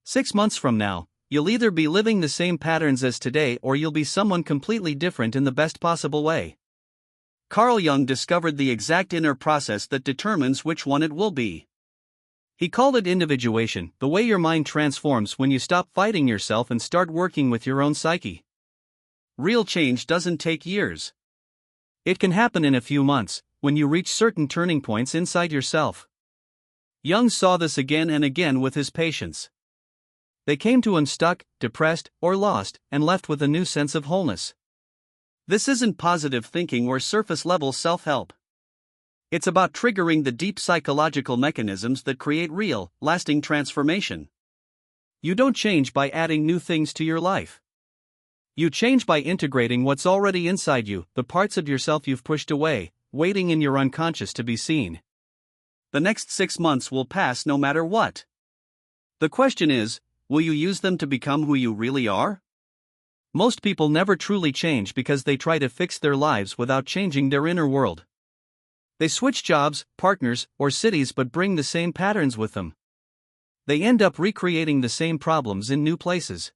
6 months from now, you'll either be living the same patterns as today or you'll be someone completely different in the best possible way. Carl Jung discovered the exact inner process that determines which one it will be. He called it individuation, the way your mind transforms when you stop fighting yourself and start working with your own psyche. Real change doesn't take years. It can happen in a few months, when you reach certain turning points inside yourself. Jung saw this again and again with his patients. They came to him stuck, depressed, or lost, and left with a new sense of wholeness. This isn't positive thinking or surface-level self-help. It's about triggering the deep psychological mechanisms that create real, lasting transformation. You don't change by adding new things to your life. You change by integrating what's already inside you, the parts of yourself you've pushed away, waiting in your unconscious to be seen. The next 6 months will pass no matter what. The question is, will you use them to become who you really are? Most people never truly change because they try to fix their lives without changing their inner world. They switch jobs, partners, or cities but bring the same patterns with them. They end up recreating the same problems in new places.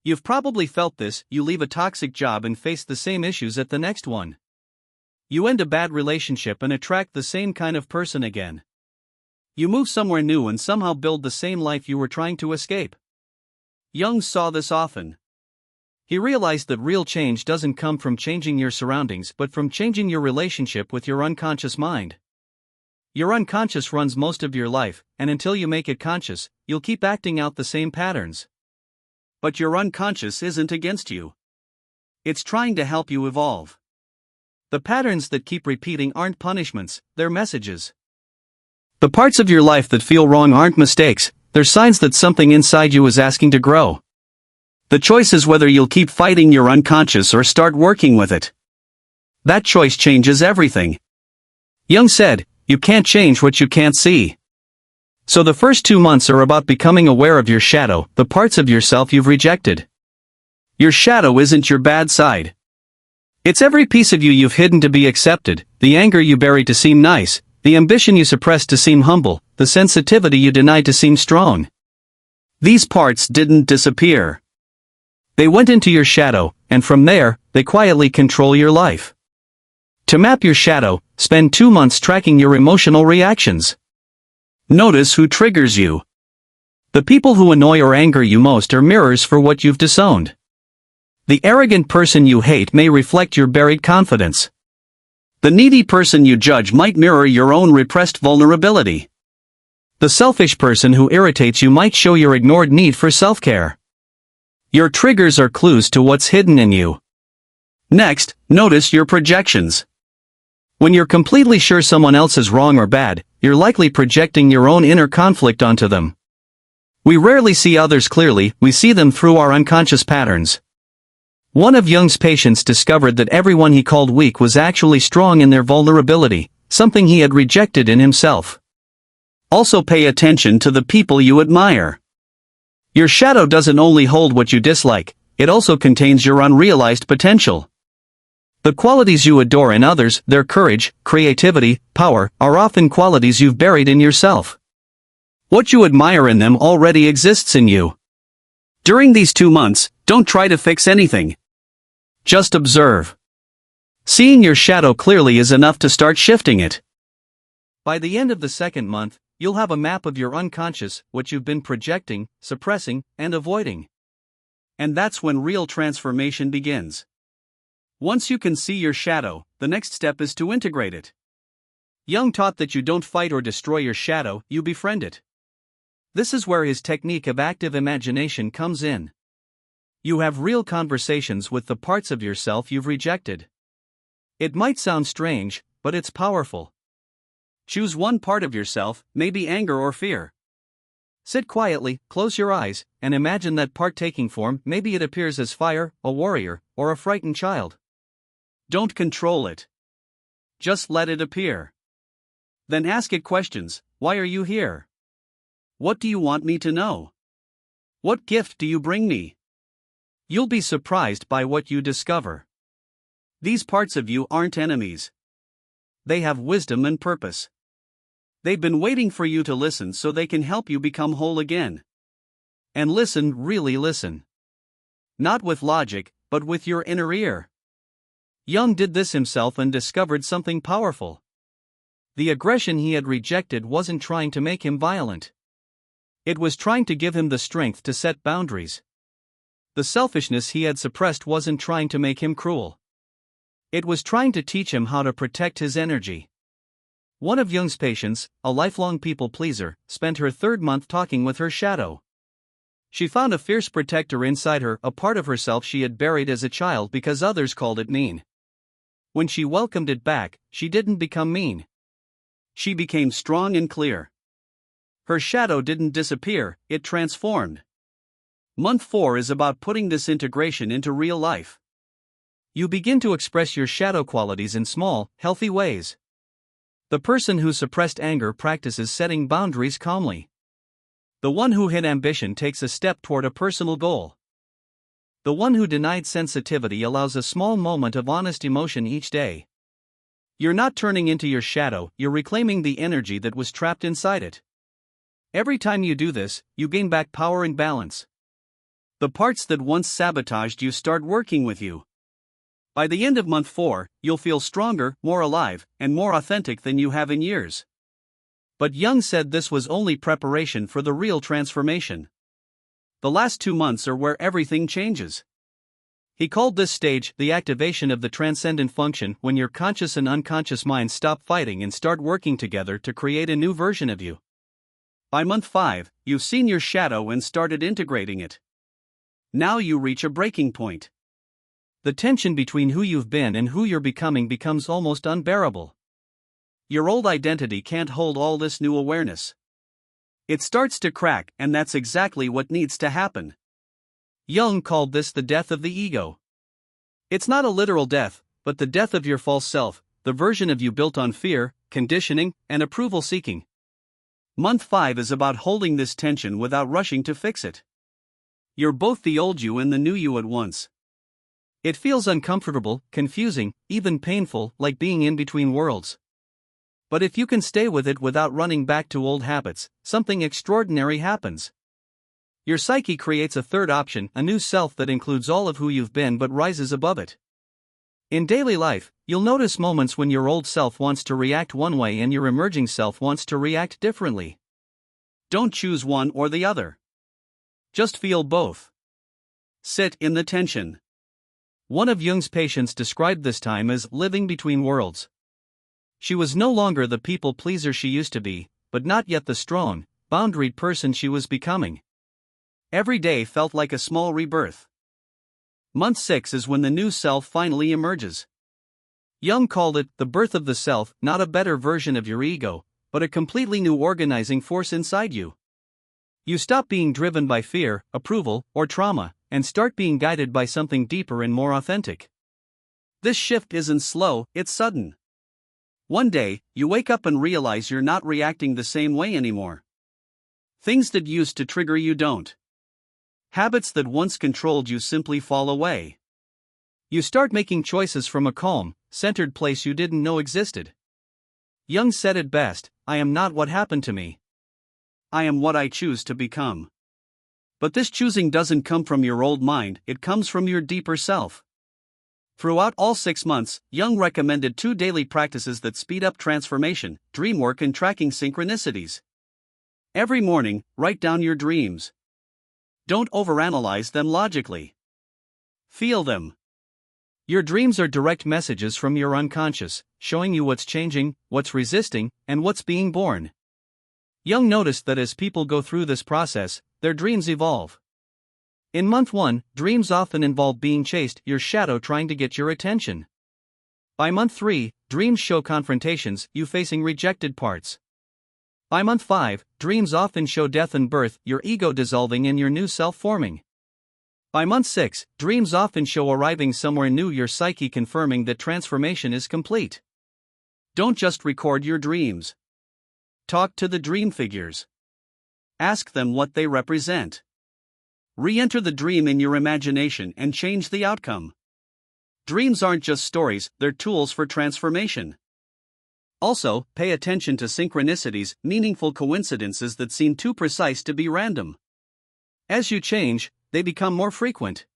You've probably felt this. You leave a toxic job and face the same issues at the next one. You end a bad relationship and attract the same kind of person again. You move somewhere new and somehow build the same life you were trying to escape. Jung saw this often. He realized that real change doesn't come from changing your surroundings but from changing your relationship with your unconscious mind. Your unconscious runs most of your life, and until you make it conscious, you'll keep acting out the same patterns. But your unconscious isn't against you. It's trying to help you evolve. The patterns that keep repeating aren't punishments, they're messages. The parts of your life that feel wrong aren't mistakes, they're signs that something inside you is asking to grow. The choice is whether you'll keep fighting your unconscious or start working with it. That choice changes everything. Jung said, "You can't change what you can't see." So the first 2 months are about becoming aware of your shadow, the parts of yourself you've rejected. Your shadow isn't your bad side. It's every piece of you you've hidden to be accepted, the anger you bury to seem nice, the ambition you suppress to seem humble, the sensitivity you deny to seem strong. These parts didn't disappear. They went into your shadow, and from there, they quietly control your life. To map your shadow, spend 2 months tracking your emotional reactions. Notice who triggers you. The people who annoy or anger you most are mirrors for what you've disowned. The arrogant person you hate may reflect your buried confidence. The needy person you judge might mirror your own repressed vulnerability. The selfish person who irritates you might show your ignored need for self-care. Your triggers are clues to what's hidden in you. Next, notice your projections. When you're completely sure someone else is wrong or bad, you're likely projecting your own inner conflict onto them. We rarely see others clearly, we see them through our unconscious patterns. One of Jung's patients discovered that everyone he called weak was actually strong in their vulnerability, something he had rejected in himself. Also pay attention to the people you admire. Your shadow doesn't only hold what you dislike, it also contains your unrealized potential. The qualities you adore in others, their courage, creativity, power, are often qualities you've buried in yourself. What you admire in them already exists in you. During these 2 months, don't try to fix anything. Just observe. Seeing your shadow clearly is enough to start shifting it. By the end of the 2nd month, you'll have a map of your unconscious, what you've been projecting, suppressing, and avoiding. And that's when real transformation begins. Once you can see your shadow, the next step is to integrate it. Jung taught that you don't fight or destroy your shadow, you befriend it. This is where his technique of active imagination comes in. You have real conversations with the parts of yourself you've rejected. It might sound strange, but it's powerful. Choose one part of yourself, maybe anger or fear. Sit quietly, close your eyes, and imagine that part taking form. Maybe it appears as fire, a warrior, or a frightened child. Don't control it. Just let it appear. Then ask it questions. Why are you here? What do you want me to know? What gift do you bring me? You'll be surprised by what you discover. These parts of you aren't enemies. They have wisdom and purpose. They've been waiting for you to listen so they can help you become whole again. And listen, really listen. Not with logic, but with your inner ear. Jung did this himself and discovered something powerful. The aggression he had rejected wasn't trying to make him violent. It was trying to give him the strength to set boundaries. The selfishness he had suppressed wasn't trying to make him cruel. It was trying to teach him how to protect his energy. One of Jung's patients, a lifelong people pleaser, spent her third month talking with her shadow. She found a fierce protector inside her, a part of herself she had buried as a child because others called it mean. When she welcomed it back, she didn't become mean. She became strong and clear. Her shadow didn't disappear, it transformed. Month 4 is about putting this integration into real life. You begin to express your shadow qualities in small, healthy ways. The person who suppressed anger practices setting boundaries calmly. The one who hid ambition takes a step toward a personal goal. The one who denied sensitivity allows a small moment of honest emotion each day. You're not turning into your shadow, you're reclaiming the energy that was trapped inside it. Every time you do this, you gain back power and balance. The parts that once sabotaged you start working with you. By the end of month 4, you'll feel stronger, more alive, and more authentic than you have in years. But Jung said this was only preparation for the real transformation. The last 2 months are where everything changes. He called this stage the activation of the transcendent function, when your conscious and unconscious minds stop fighting and start working together to create a new version of you. By month 5, you've seen your shadow and started integrating it. Now you reach a breaking point. The tension between who you've been and who you're becoming becomes almost unbearable. Your old identity can't hold all this new awareness. It starts to crack, and that's exactly what needs to happen. Jung called this the death of the ego. It's not a literal death, but the death of your false self, the version of you built on fear, conditioning, and approval seeking. Month 5 is about holding this tension without rushing to fix it. You're both the old you and the new you at once. It feels uncomfortable, confusing, even painful, like being in between worlds. But if you can stay with it without running back to old habits, something extraordinary happens. Your psyche creates a third option, a new self that includes all of who you've been but rises above it. In daily life, you'll notice moments when your old self wants to react one way and your emerging self wants to react differently. Don't choose one or the other. Just feel both. Sit in the tension. One of Jung's patients described this time as living between worlds. She was no longer the people pleaser she used to be, but not yet the strong, boundaried person she was becoming. Every day felt like a small rebirth. Month 6 is when the new self finally emerges. Jung called it the birth of the self, not a better version of your ego, but a completely new organizing force inside you. You stop being driven by fear, approval, or trauma, and start being guided by something deeper and more authentic. This shift isn't slow, it's sudden. One day, you wake up and realize you're not reacting the same way anymore. Things that used to trigger you don't. Habits that once controlled you simply fall away. You start making choices from a calm, centered place you didn't know existed. Jung said it best, "I am not what happened to me. I am what I choose to become." But this choosing doesn't come from your old mind, it comes from your deeper self. Throughout all 6 months, Jung recommended 2 daily practices that speed up transformation: dream work and tracking synchronicities. Every morning, write down your dreams. Don't overanalyze them logically. Feel them. Your dreams are direct messages from your unconscious, showing you what's changing, what's resisting, and what's being born. Jung noticed that as people go through this process, their dreams evolve. In month 1, dreams often involve being chased, your shadow trying to get your attention. By month 3, dreams show confrontations, you facing rejected parts. By month 5, dreams often show death and birth, your ego dissolving and your new self forming. By month 6, dreams often show arriving somewhere new, your psyche confirming that transformation is complete. Don't just record your dreams. Talk to the dream figures. Ask them what they represent. Re-enter the dream in your imagination and change the outcome. Dreams aren't just stories, they're tools for transformation. Also, pay attention to synchronicities, meaningful coincidences that seem too precise to be random. As you change, they become more frequent.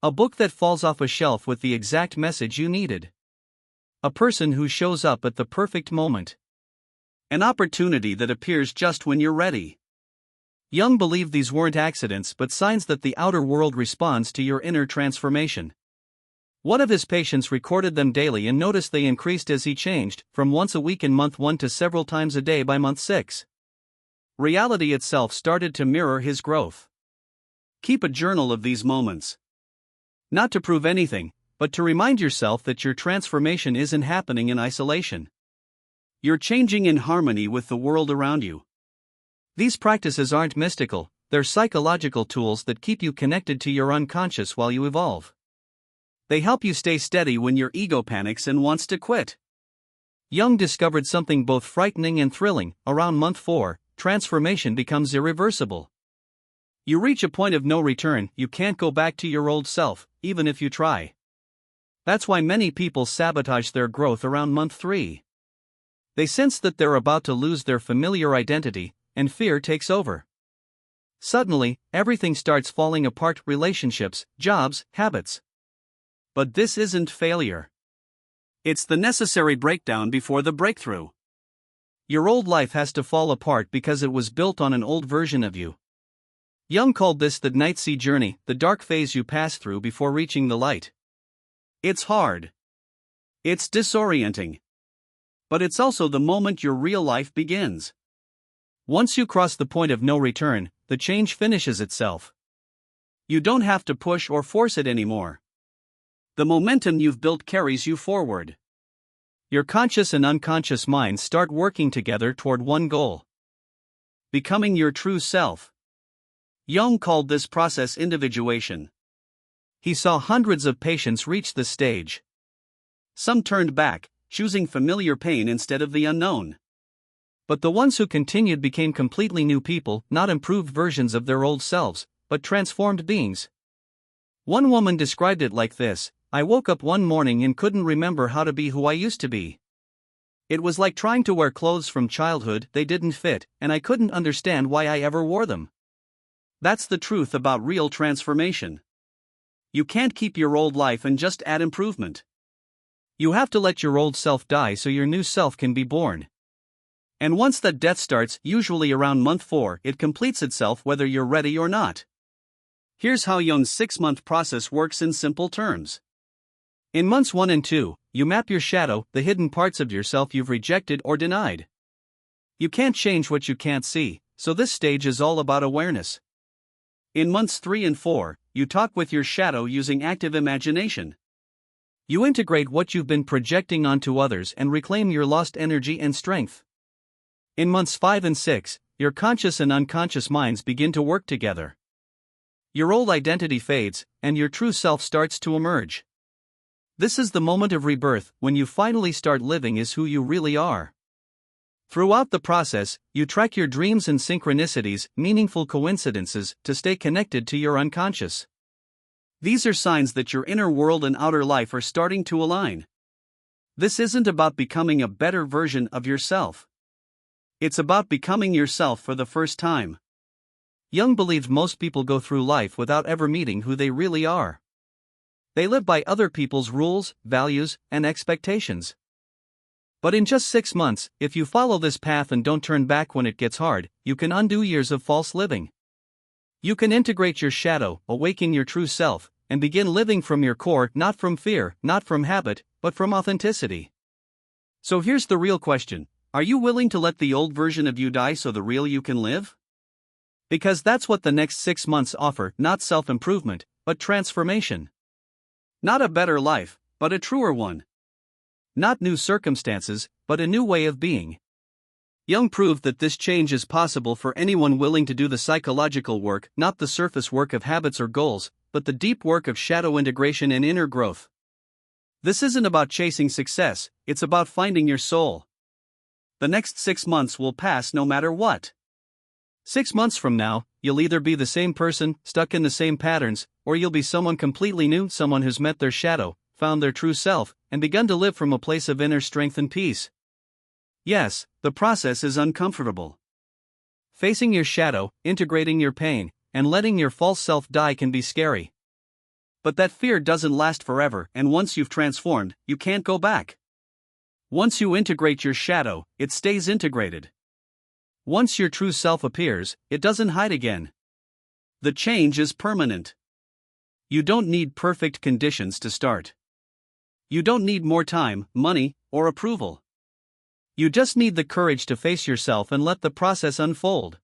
A book that falls off a shelf with the exact message you needed. A person who shows up at the perfect moment. An opportunity that appears just when you're ready. Jung believed these weren't accidents but signs that the outer world responds to your inner transformation. One of his patients recorded them daily and noticed they increased as he changed, from once a week in month 1 to several times a day by month 6. Reality itself started to mirror his growth. Keep a journal of these moments. Not to prove anything, but to remind yourself that your transformation isn't happening in isolation. You're changing in harmony with the world around you. These practices aren't mystical, they're psychological tools that keep you connected to your unconscious while you evolve. They help you stay steady when your ego panics and wants to quit. Jung discovered something both frightening and thrilling. Around month 4, transformation becomes irreversible. You reach a point of no return. You can't go back to your old self, even if you try. That's why many people sabotage their growth around month 3. They sense that they're about to lose their familiar identity, and fear takes over. Suddenly, everything starts falling apart: relationships, jobs, habits. But this isn't failure. It's the necessary breakdown before the breakthrough. Your old life has to fall apart because it was built on an old version of you. Jung called this the night sea journey, the dark phase you pass through before reaching the light. It's hard. It's disorienting. But it's also the moment your real life begins. Once you cross the point of no return, the change finishes itself. You don't have to push or force it anymore. The momentum you've built carries you forward. Your conscious and unconscious minds start working together toward one goal: becoming your true self. Jung called this process individuation. He saw hundreds of patients reach this stage. Some turned back, choosing familiar pain instead of the unknown. But the ones who continued became completely new people, not improved versions of their old selves, but transformed beings. One woman described it like this: I woke up one morning and couldn't remember how to be who I used to be. It was like trying to wear clothes from childhood. They didn't fit, and I couldn't understand why I ever wore them. That's the truth about real transformation. You can't keep your old life and just add improvement. You have to let your old self die so your new self can be born. And once that death starts, usually around month 4, it completes itself whether you're ready or not. Here's how Jung's 6-month process works in simple terms. In months 1 and 2, you map your shadow, the hidden parts of yourself you've rejected or denied. You can't change what you can't see, so this stage is all about awareness. In months 3 and 4, you talk with your shadow using active imagination. You integrate what you've been projecting onto others and reclaim your lost energy and strength. In months 5 and 6, your conscious and unconscious minds begin to work together. Your old identity fades, and your true self starts to emerge. This is the moment of rebirth, when you finally start living as who you really are. Throughout the process, you track your dreams and synchronicities, meaningful coincidences, to stay connected to your unconscious. These are signs that your inner world and outer life are starting to align. This isn't about becoming a better version of yourself. It's about becoming yourself for the first time. Jung believed most people go through life without ever meeting who they really are. They live by other people's rules, values, and expectations. But in just 6 months, if you follow this path and don't turn back when it gets hard, you can undo years of false living. You can integrate your shadow, awaken your true self, and begin living from your core, not from fear, not from habit, but from authenticity. So here's the real question: are you willing to let the old version of you die so the real you can live? Because that's what the next 6 months offer: not self-improvement, but transformation. Not a better life, but a truer one. Not new circumstances, but a new way of being. Jung proved that this change is possible for anyone willing to do the psychological work, not the surface work of habits or goals, but the deep work of shadow integration and inner growth. This isn't about chasing success, it's about finding your soul. The next 6 months will pass no matter what. 6 months from now, you'll either be the same person, stuck in the same patterns, or you'll be someone completely new, someone who's met their shadow, found their true self, and begun to live from a place of inner strength and peace. Yes, the process is uncomfortable. Facing your shadow, integrating your pain, and letting your false self die can be scary. But that fear doesn't last forever, and once you've transformed, you can't go back. Once you integrate your shadow, it stays integrated. Once your true self appears, it doesn't hide again. The change is permanent. You don't need perfect conditions to start. You don't need more time, money, or approval. You just need the courage to face yourself and let the process unfold.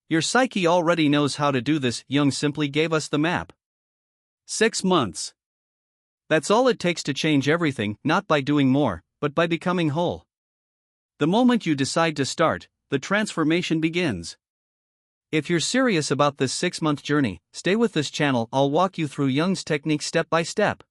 Your psyche already knows how to do this. Jung simply gave us the map. 6 months. That's all it takes to change everything, not by doing more, but by becoming whole. The moment you decide to start, the transformation begins. If you're serious about this 6-month journey, stay with this channel. I'll walk you through Jung's technique step by step.